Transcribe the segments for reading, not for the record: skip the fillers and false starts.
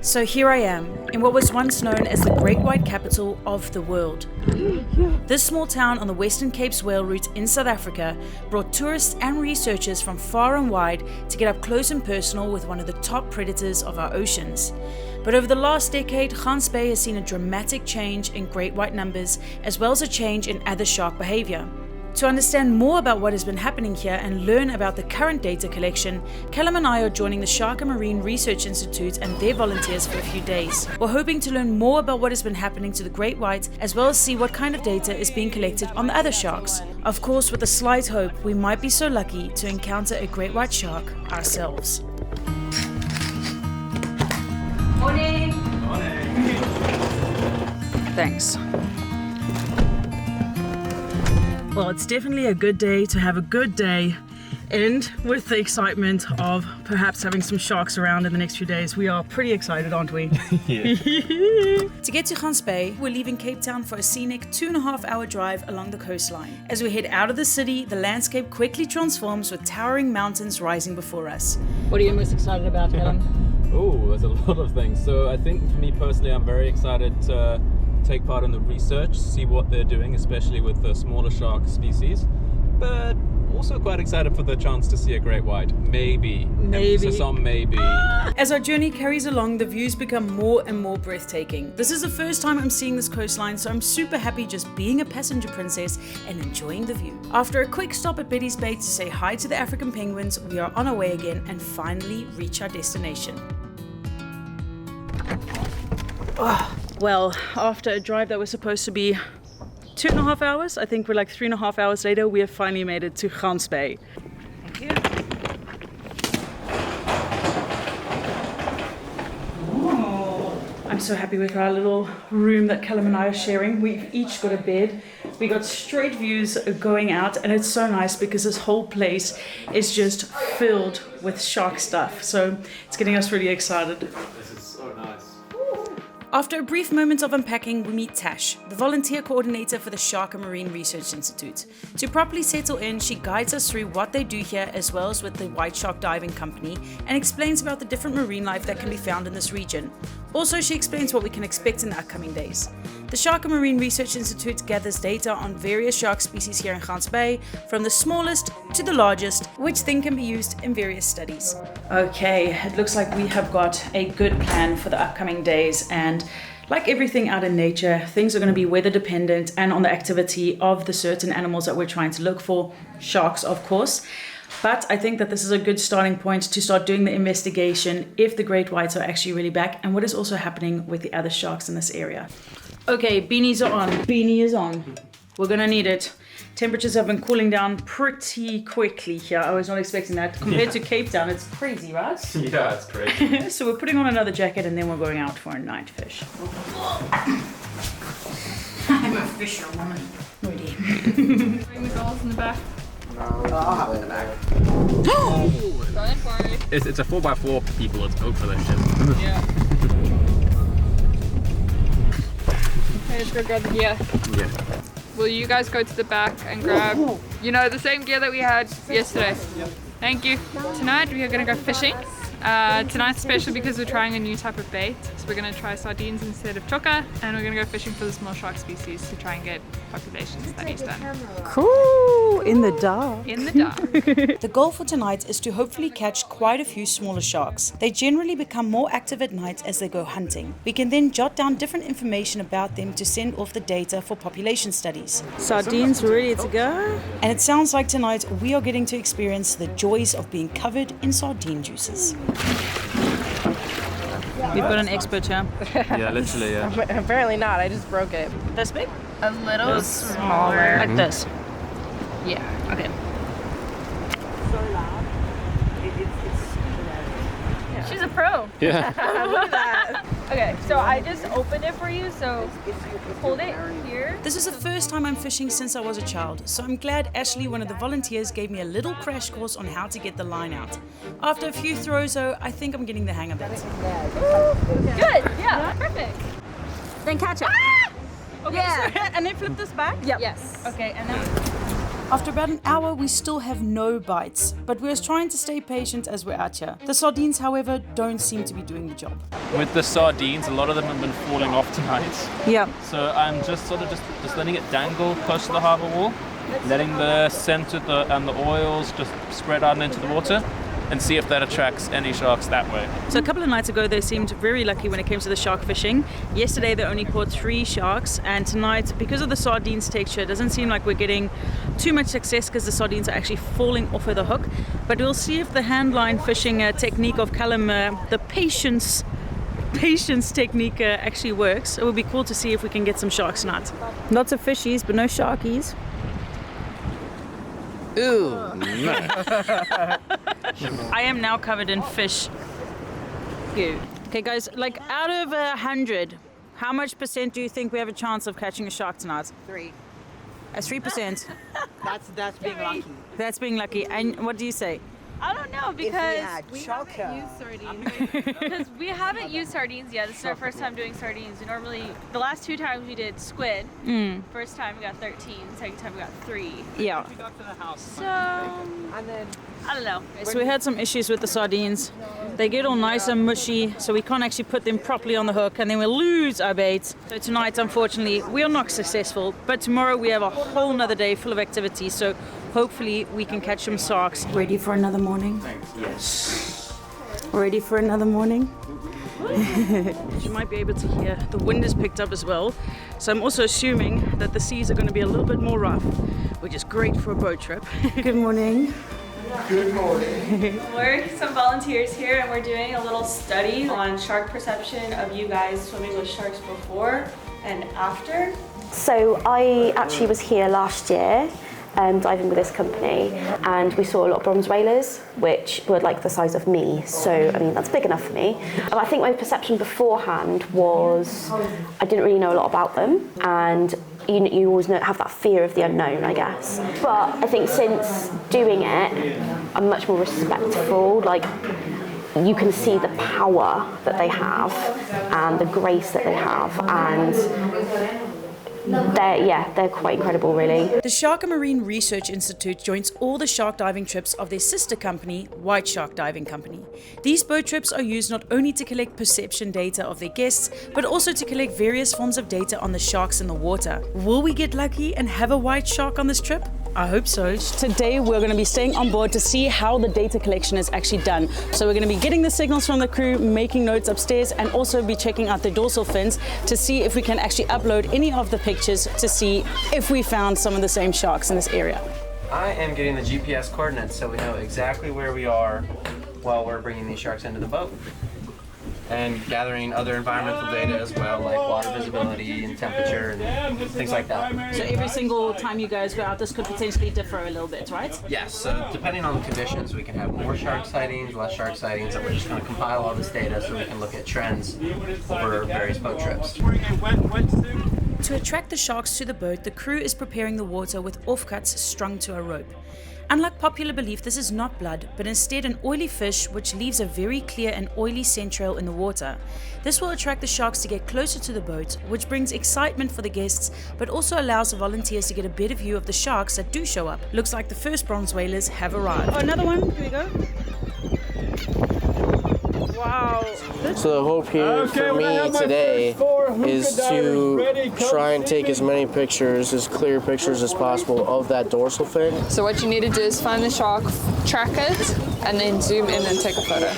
So here I am, in what was once known as the Great White Capital of the world. This small town on the Western Cape's whale route in South Africa brought tourists and researchers from far and wide to get up close and personal with one of the top predators of our oceans. But over the last decade, Gansbaai has seen a dramatic change in great white numbers, as well as a change in other shark behavior. To understand more about what has been happening here and learn about the current data collection, Callum and I are joining the Shark and Marine Research Institute and their volunteers for a few days. We're hoping to learn more about what has been happening to the great white, as well as see what kind of data is being collected on the other sharks. Of course, with a slight hope we might be so lucky to encounter a great white shark ourselves. Morning! Morning! Thanks. Well, it's definitely a good day to have a good day, and with the excitement of perhaps having some sharks around in the next few days, we are pretty excited, aren't we? Yeah. To get to Gansbaai, we're leaving Cape Town for a scenic 2.5-hour drive along the coastline. As we head out of the city, the landscape quickly transforms with towering mountains rising before us. What are you most excited about, Callum? Oh, there's a lot of things. So I think for me personally, I'm very excited to take part in the research, see what they're doing, especially with the smaller shark species, but also quite excited for the chance to see a great white. Maybe. Emphasis on maybe. As our journey carries along, the views become more and more breathtaking. This is the first time I'm seeing this coastline, so I'm super happy just being a passenger princess and enjoying the view. After a quick stop at Betty's Bay to say hi to the African penguins, we are on our way again and finally reach our destination. Well, after a drive that was supposed to be 2.5 hours, I think we're like 3.5 hours later, we have finally made it to Gansbaai. Thank you. Oh, I'm so happy with our little room that Callum and I are sharing. We've each got a bed. We got straight views going out, and it's so nice because this whole place is just filled with shark stuff. So it's getting us really excited. This is so nice. After a brief moment of unpacking, we meet Tash, the volunteer coordinator for the Shark and Marine Research Institute. To properly settle in, she guides us through what they do here, as well as with the White Shark Diving Company, and explains about the different marine life that can be found in this region. Also, she explains what we can expect in the upcoming days. The Shark and Marine Research Institute gathers data on various shark species here in Gansbaai, from the smallest to the largest, which then can be used in various studies. Okay, it looks like we have got a good plan for the upcoming days, and like everything out in nature, things are going to be weather dependent and on the activity of the certain animals that we're trying to look for, sharks of course. But I think that this is a good starting point to start doing the investigation if the great whites are actually really back and what is also happening with the other sharks in this area. Okay, beanies are on. Beanie is on. We're gonna need it. Temperatures have been cooling down pretty quickly here. I was not expecting that. Compared to Cape Town, it's crazy, right? Yeah, it's crazy. So we're putting on another jacket and then we're going out for a night fish. I'm a fisherwoman. Ready. Bring the gulls in the back. I'll have it in the back. Going for it. It's a 4x4 for people. It's built for this shit. Yeah. Okay, let's go grab the gear. Yeah. Will you guys go to the back and grab, the same gear that we had yesterday? Thank you. Tonight we are going to go fishing. Tonight's special because we're trying a new type of bait. So we're going to try sardines instead of choka, and we're going to go fishing for the small shark species to try and get population studies done. Cool! In the dark. In the dark. The goal for tonight is to hopefully catch quite a few smaller sharks. They generally become more active at night as they go hunting. We can then jot down different information about them to send off the data for population studies. Sardines ready to go. And it sounds like tonight we are getting to experience the joys of being covered in sardine juices. We've got an expert here. Yeah, literally, yeah. Apparently not, I just broke it. This big? A little smaller. Like this? Yeah. Okay. So loud. She's a pro. Yeah. Look at that. Okay, so I just opened it for you, so hold it here. This is the first time I'm fishing since I was a child, so I'm glad Ashley, one of the volunteers, gave me a little crash course on how to get the line out. After a few throws though, I think I'm getting the hang of it. Good, yeah, perfect. Then catch it. Ah! Okay, Yeah. so, and then flip this back? Yep. Yes. Okay, and then... After about an hour, we still have no bites, but we're trying to stay patient as we're out here. The sardines, however, don't seem to be doing the job. With the sardines, a lot of them have been falling off tonight. Yeah. So I'm just letting it dangle close to the harbour wall, letting the scent and the oils just spread out into the water, and see if that attracts any sharks that way. So a couple of nights ago, they seemed very lucky when it came to the shark fishing. Yesterday, they only caught 3 sharks, and tonight, because of the sardines texture, it doesn't seem like we're getting too much success because the sardines are actually falling off of the hook. But we'll see if the handline fishing technique of Callum, the patience technique actually works. It would be cool to see if we can get some sharks tonight. Lots of fishies, but no sharkies. Ooh, no. I am now covered in fish goo. Okay guys, like out of 100, how much percent do you think we have a chance of catching a shark tonight? 3. That's 3%. That's being lucky. That's being lucky. And what do you say? I don't know If because we had chocolate. because we haven't used sardines yet. This is our first time doing sardines. We normally, the last 2 times we did squid. First time we got 13, second time we got 3. Yeah. So, And then I don't know. So we had some issues with the sardines. They get all nice and mushy, so we can't actually put them properly on the hook, and then we lose our bait. So tonight, unfortunately, we are not successful. But tomorrow we have a whole nother day full of activity, so hopefully we can catch some sharks. Ready for another morning? Yes. Ready for another morning? As you might be able to hear, the wind has picked up as well. So I'm also assuming that the seas are going to be a little bit more rough, which is great for a boat trip. Good morning. Good morning. We're some volunteers here and we're doing a little study on shark perception of you guys swimming with sharks before and after. So I actually was here last year diving with this company, and we saw a lot of bronze whalers which were like the size of me, so I mean that's big enough for me. I think my perception beforehand was I didn't really know a lot about them, and you always have that fear of the unknown, I guess. But I think since doing it, I'm much more respectful. Like, you can see the power that they have and the grace that they have, and they're quite incredible, really. The Shark and Marine Research Institute joins all the shark diving trips of their sister company, White Shark Diving Company. These boat trips are used not only to collect perception data of their guests, but also to collect various forms of data on the sharks in the water. Will we get lucky and have a white shark on this trip? I hope so. Today we're going to be staying on board to see how the data collection is actually done. So we're going to be getting the signals from the crew, making notes upstairs, and also be checking out the dorsal fins to see if we can actually upload any of the pictures to see if we found some of the same sharks in this area. I am getting the GPS coordinates so we know exactly where we are while we're bringing these sharks into the boat. And gathering other environmental data as well, like water visibility and temperature and things like that. So every single time you guys go out, this could potentially differ a little bit, right? Yes, so depending on the conditions, we can have more shark sightings, less shark sightings, and we're just going to compile all this data so we can look at trends over various boat trips. To attract the sharks to the boat, the crew is preparing the water with offcuts strung to a rope. Unlike popular belief, this is not blood, but instead an oily fish which leaves a very clear and oily scent trail in the water. This will attract the sharks to get closer to the boat, which brings excitement for the guests, but also allows the volunteers to get a better view of the sharks that do show up. Looks like the first bronze whalers have arrived. Oh, another one. Here we go. Wow. So the hope here for me today is to try and take as many pictures, as clear pictures as possible of that dorsal fin. So what you need to do is find the shark, track it, and then zoom in and take a photo.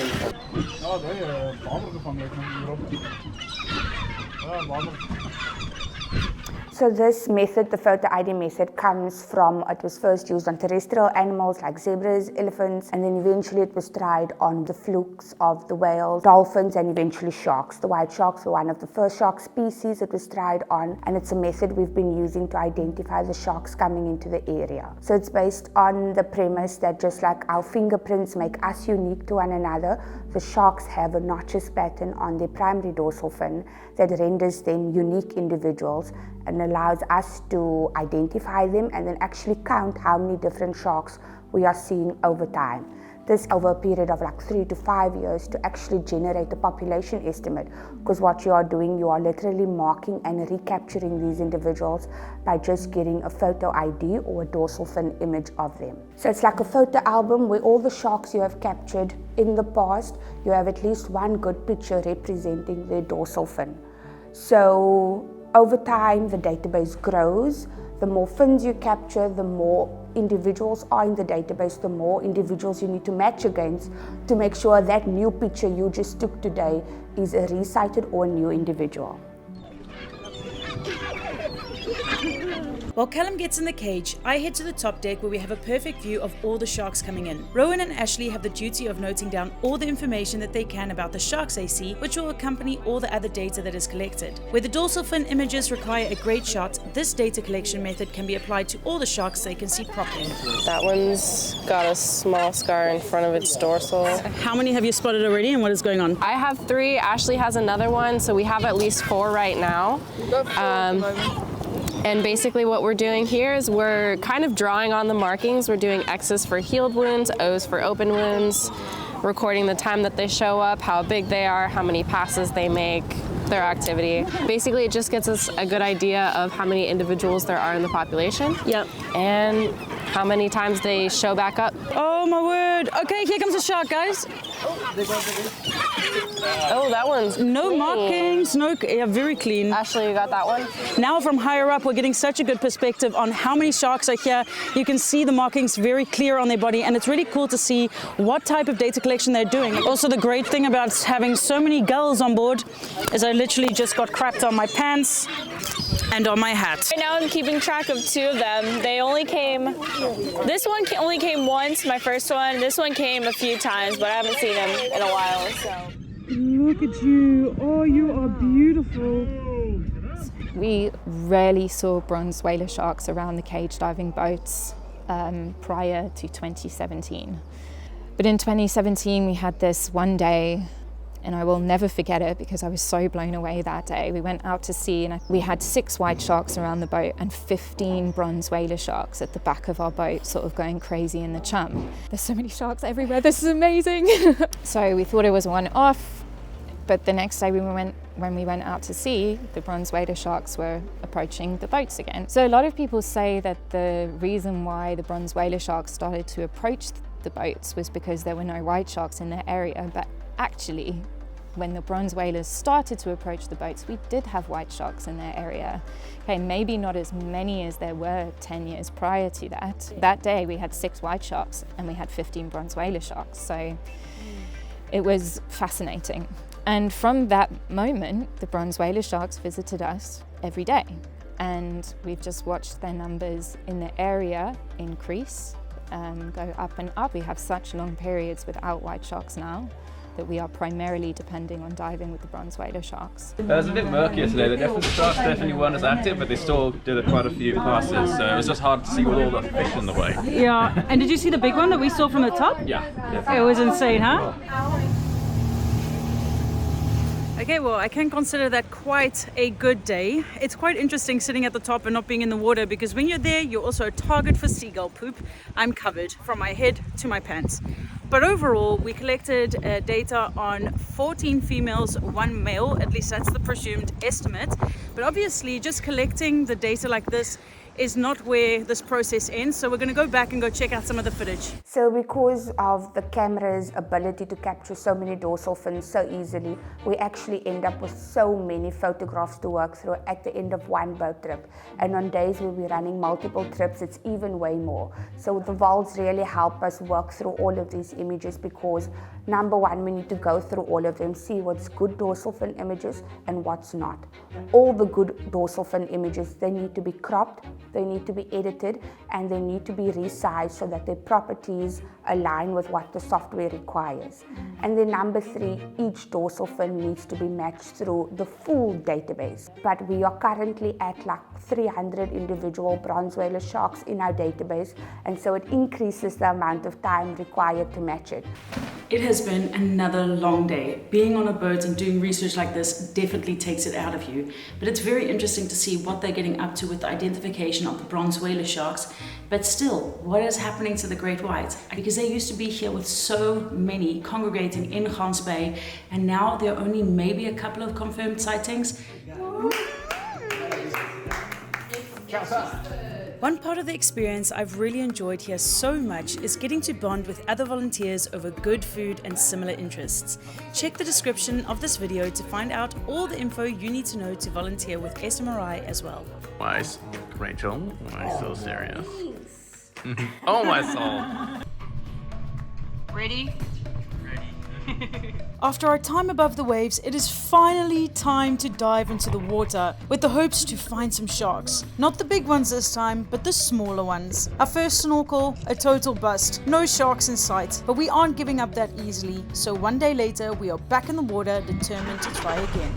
So this method, the photo ID method, comes from, it was first used on terrestrial animals like zebras, elephants, and then eventually it was tried on the flukes of the whales, dolphins, and eventually sharks. The white sharks were one of the first shark species it was tried on, and it's a method we've been using to identify the sharks coming into the area. So it's based on the premise that just like our fingerprints make us unique to one another, the sharks have a notches pattern on their primary dorsal fin that renders them unique individuals and allows us to identify them and then actually count how many different sharks we are seeing over time. this over a period of like 3 to 5 years to actually generate a population estimate, because what you are doing, you are literally marking and recapturing these individuals by just getting a photo ID or a dorsal fin image of them. So it's like a photo album where all the sharks you have captured in the past, you have at least one good picture representing their dorsal fin. So over time the database grows. The more fins you capture, the more individuals are in the database, the more individuals you need to match against to make sure that new picture you just took today is a resighted or a new individual. While Callum gets in the cage, I head to the top deck where we have a perfect view of all the sharks coming in. Rowan and Ashley have the duty of noting down all the information that they can about the sharks they see, which will accompany all the other data that is collected. Where the dorsal fin images require a great shot, this data collection method can be applied to all the sharks they can see properly. That one's got a small scar in front of its dorsal. How many have you spotted already and what is going on? I have 3, Ashley has another one, so we have at least 4 right now. And basically what we're doing here is we're kind of drawing on the markings. We're doing X's for healed wounds, O's for open wounds, recording the time that they show up, how big they are, how many passes they make, their activity. Basically, it just gets us a good idea of how many individuals there are in the population. Yep. And how many times they show back up. Oh my word. Okay, here comes the shark, guys. Oh, that one's no clean. markings, yeah, very clean. Ashley, you got that one? Now from higher up, we're getting such a good perspective on how many sharks are here. You can see the markings very clear on their body, and it's really cool to see what type of data collection they're doing. Also, the great thing about having so many gulls on board is I literally just got crapped on my pants and on my hat. Right now I'm keeping track of 2 of them. They only came, this one only came once, my first one. This one came a few times, but I haven't seen him in a while, so. Look at you. Oh, you are beautiful. We rarely saw bronze whaler sharks around the cage diving boats prior to 2017. But in 2017, we had this one day, and I will never forget it because I was so blown away that day. We went out to sea and we had 6 white sharks around the boat and 15 bronze whaler sharks at the back of our boat, sort of going crazy in the chum. There's so many sharks everywhere, this is amazing. So we thought it was one off, but the next day when we went out to sea, the bronze whaler sharks were approaching the boats again. So a lot of people say that the reason why the bronze whaler sharks started to approach the boats was because there were no white sharks in their area, but actually, when the bronze whalers started to approach the boats, we did have white sharks in their area. Okay, maybe not as many as there were 10 years prior to that. That day we had 6 white sharks and we had 15 bronze whaler sharks. So it was fascinating. And from that moment, the bronze whaler sharks visited us every day. And we've just watched their numbers in the area increase, go up and up. We have such long periods without white sharks now that we are primarily depending on diving with the bronze whaler sharks. It was a bit murky yesterday. The sharks definitely weren't as active, but they still did quite a few passes, so it was just hard to see with all the fish in the way. Yeah, and did you see the big one that we saw from the top? Yeah, definitely. It was insane, huh? Okay, well, I can consider that quite a good day. It's quite interesting sitting at the top and not being in the water, because when you're there, you're also a target for seagull poop. I'm covered from my head to my pants. But overall, we collected data on 14 females, 1 male, at least that's the presumed estimate. But obviously, just collecting the data like this is not where this process ends, so we're going to go back and go check out some of the footage. So because of the camera's ability to capture so many dorsal fins so easily, we actually end up with so many photographs to work through at the end of one boat trip. And on days where we're running multiple trips, it's even way more. So the VOLs really help us work through all of these images because, number one, we need to go through all of them, see what's good dorsal fin images and what's not. All the good dorsal fin images, they need to be cropped, they need to be edited, and they need to be resized so that their properties align with what the software requires. And then number 3, each dorsal fin needs to be matched through the full database. But we are currently at like 300 individual bronze whaler sharks in our database, and so it increases the amount of time required to match it. It has been another long day. Being on a boat and doing research like this definitely takes it out of you. But it's very interesting to see what they're getting up to with the identification of the bronze whaler sharks. But still, what is happening to the great whites? Because they used to be here with so many congregating in Gansbaai, and now there are only maybe a couple of confirmed sightings. One part of the experience I've really enjoyed here so much is getting to bond with other volunteers over good food and similar interests. Check the description of this video to find out all the info you need to know to volunteer with SMRI as well. Why, Rachel? Why so serious? Oh my soul! Ready? After our time above the waves, it is finally time to dive into the water with the hopes to find some sharks. Not the big ones this time, but the smaller ones. Our first snorkel, a total bust. No sharks in sight, but we aren't giving up that easily. So one day later, we are back in the water, determined to try again.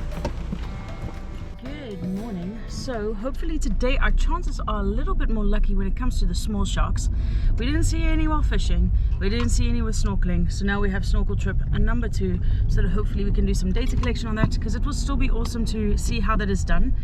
Good morning. So hopefully today our chances are a little bit more lucky when it comes to the small sharks. We didn't see any while fishing, we didn't see any with snorkeling, so now we have snorkel trip and number 2, so that hopefully we can do some data collection on that, because it will still be awesome to see how that is done.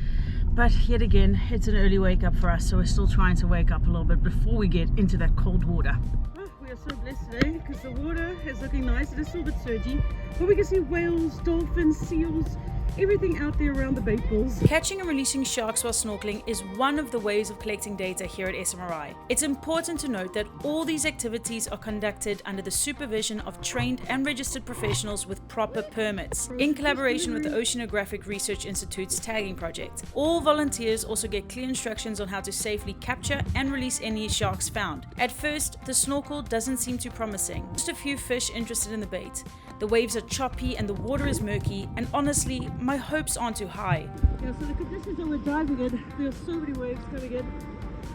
But yet again, it's an early wake up for us, so we're still trying to wake up a little bit before we get into that cold water. Oh, we are so blessed today because the water is looking nice. It is still a bit surgy, but we can see whales, dolphins, seals, everything out there around the bait balls. Catching and releasing sharks while snorkeling is one of the ways of collecting data here at SMRI. It's important to note that all these activities are conducted under the supervision of trained and registered professionals with proper permits, in collaboration with the Oceanographic Research Institute's tagging project. All volunteers also get clear instructions on how to safely capture and release any sharks found. At first, the snorkel doesn't seem too promising. Just a few fish interested in the bait. The waves are choppy and the water is murky, and honestly, my hopes aren't too high. Yeah, so the conditions that we're diving in, there are so many waves coming in,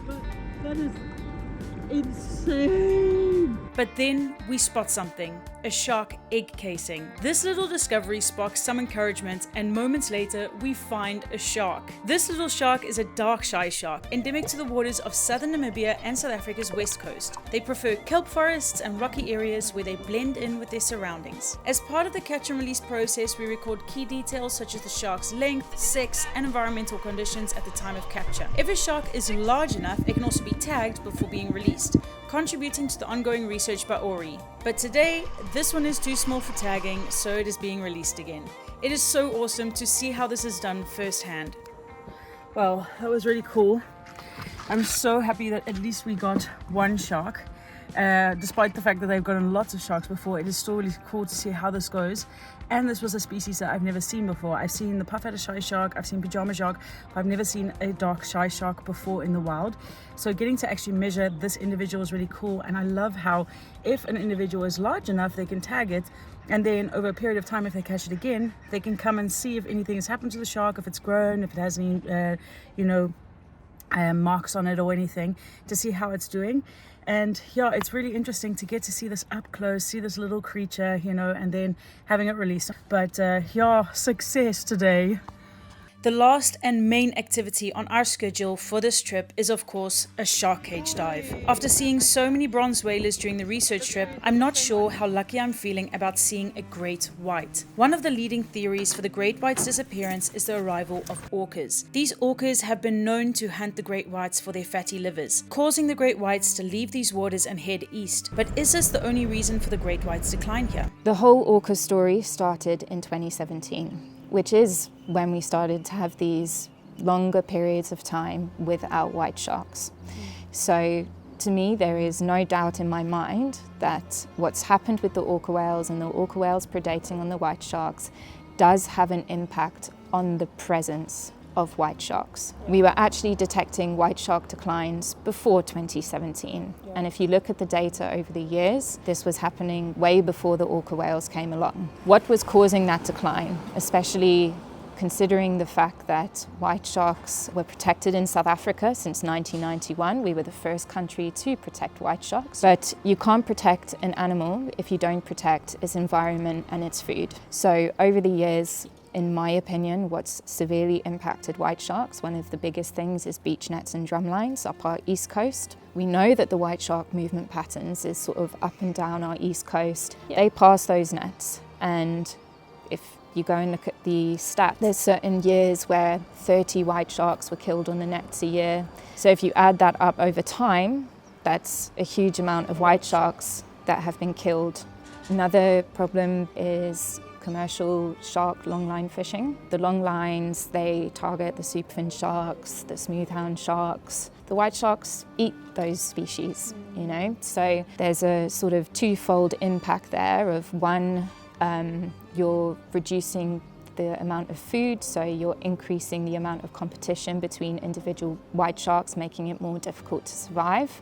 but that is insane. But then we spot something, a shark egg casing. This little discovery sparks some encouragement, and moments later we find a shark. This little shark is a dark shy shark, endemic to the waters of southern Namibia and South Africa's west coast. They prefer kelp forests and rocky areas where they blend in with their surroundings. As part of the catch and release process, we record key details such as the shark's length, sex, and environmental conditions at the time of capture. If a shark is large enough, it can also be tagged before being released, contributing to the ongoing research by Ori. But today, this one is too small for tagging, so it is being released again. It is so awesome to see how this is done firsthand. Well, that was really cool. I'm so happy that at least we got one shark. Despite the fact that they've gotten lots of sharks before, it is still really cool to see how this goes. And this was a species that I've never seen before. I've seen the puff-headed shy shark, I've seen pajama shark, but I've never seen a dark shy shark before in the wild. So getting to actually measure this individual is really cool, and I love how if an individual is large enough, they can tag it, and then over a period of time, if they catch it again, they can come and see if anything has happened to the shark, if it's grown, if it has any, marks on it or anything, to see how it's doing. And yeah, it's really interesting to get to see this up close, see this little creature, and then having it released. But yeah, success today. The last and main activity on our schedule for this trip is of course a shark cage dive. After seeing so many bronze whalers during the research trip, I'm not sure how lucky I'm feeling about seeing a great white. One of the leading theories for the great white's disappearance is the arrival of orcas. These orcas have been known to hunt the great whites for their fatty livers, causing the great whites to leave these waters and head east. But is this the only reason for the great white's decline here? The whole orca story started in 2017. Which is when we started to have these longer periods of time without white sharks. So to me, there is no doubt in my mind that what's happened with the orca whales and the orca whales predating on the white sharks does have an impact on the presence of white sharks. We were actually detecting white shark declines before 2017. And if you look at the data over the years, this was happening way before the orca whales came along. What was causing that decline, especially considering the fact that white sharks were protected in South Africa since 1991. We were the first country to protect white sharks. But you can't protect an animal if you don't protect its environment and its food. So over the years, In my opinion, what's severely impacted white sharks, one of the biggest things is beach nets and drumlines up our east coast. We know that the white shark movement patterns is sort of up and down our east coast. They pass those nets, and if you go and look at the stat, there's certain years where 30 white sharks were killed on the nets a year. So if you add that up over time, that's a huge amount of white sharks that have been killed. Another problem is commercial shark longline fishing. The long lines, they target the superfin sharks, the smoothhound sharks. The white sharks eat those species, you know? So there's a sort of twofold impact there of one, you're reducing the amount of food, so you're increasing the amount of competition between individual white sharks, making it more difficult to survive.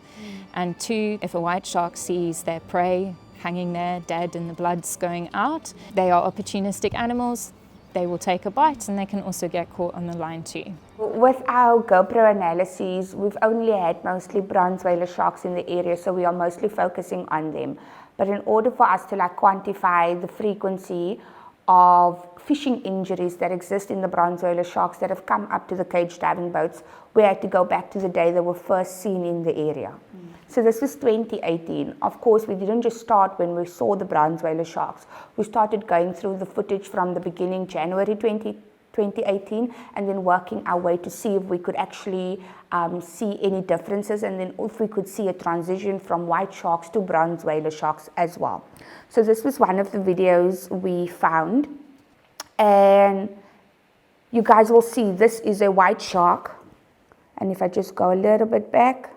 And two, if a white shark sees their prey hanging there dead and the blood's going out, they are opportunistic animals. They will take a bite and they can also get caught on the line too. With our GoPro analyses, we've only had mostly bronze whaler sharks in the area, so we are mostly focusing on them. But in order for us to quantify the frequency of fishing injuries that exist in the bronze whaler sharks that have come up to the cage diving boats, we had to go back to the day they were first seen in the area. So this was 2018. Of course, we didn't just start when we saw the bronze whaler sharks. We started going through the footage from the beginning, January 2018, and then working our way to see if we could actually see any differences, and then if we could see a transition from white sharks to bronze whaler sharks as well. So this was one of the videos we found, and you guys will see this is a white shark. And if I just go a little bit back,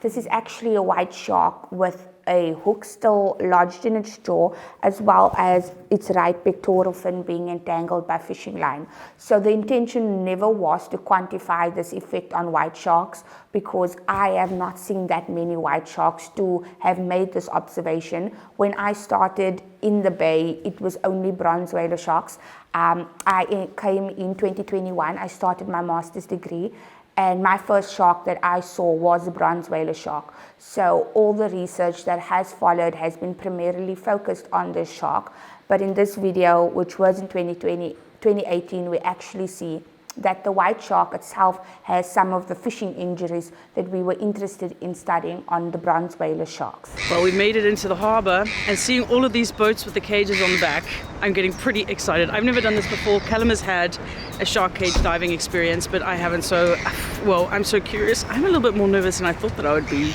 this is actually a white shark with a hook still lodged in its jaw, as well as its right pectoral fin being entangled by fishing line. So the intention never was to quantify this effect on white sharks, because I have not seen that many white sharks to have made this observation. When I started in the bay, it was only bronze whaler sharks. I came in 2021, I started my master's degree, and my first shark that I saw was a bronze whaler shark. So all the research that has followed has been primarily focused on this shark. But in this video, which was in 2018, we actually see that the white shark itself has some of the fishing injuries that we were interested in studying on the bronze whaler sharks. Well, we made it into the harbor, and seeing all of these boats with the cages on the back, I'm getting pretty excited. I've never done this before. Callum has had a shark cage diving experience, but I haven't, so, well, I'm so curious. I'm a little bit more nervous than I thought that I would be.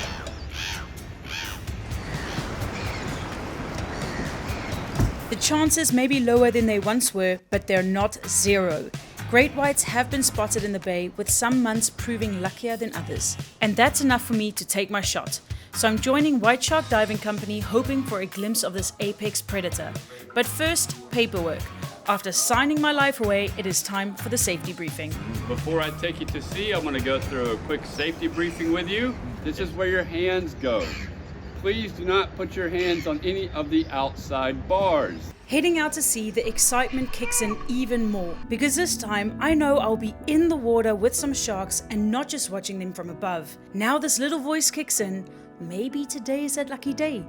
The chances may be lower than they once were, but they're not zero. Great whites have been spotted in the bay, with some months proving luckier than others. And that's enough for me to take my shot. So I'm joining White Shark Diving Company, hoping for a glimpse of this apex predator. But first, paperwork. After signing my life away, it is time for the safety briefing. Before I take you to sea, I'm going to go through a quick safety briefing with you. This is where your hands go. Please do not put your hands on any of the outside bars. Heading out to sea, the excitement kicks in even more, because this time I know I'll be in the water with some sharks and not just watching them from above. Now this little voice kicks in, maybe today is that lucky day.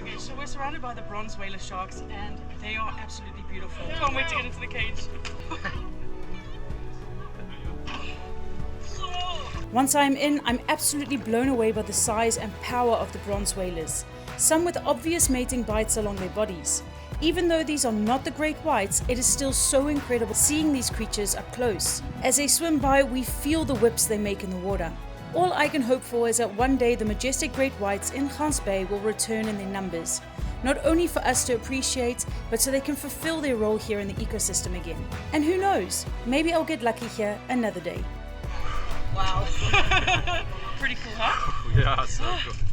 Okay, so we're surrounded by the bronze whaler sharks, and they are absolutely beautiful. Can't wait to get into the cage. Once I'm in, I'm absolutely blown away by the size and power of the bronze whalers. Some with obvious mating bites along their bodies. Even though these are not the great whites, it is still so incredible seeing these creatures up close. As they swim by, we feel the whips they make in the water. All I can hope for is that one day the majestic great whites in Gansbaai will return in their numbers. Not only for us to appreciate, but so they can fulfill their role here in the ecosystem again. And who knows, maybe I'll get lucky here another day. Wow. Pretty cool, huh? Yeah, so cool.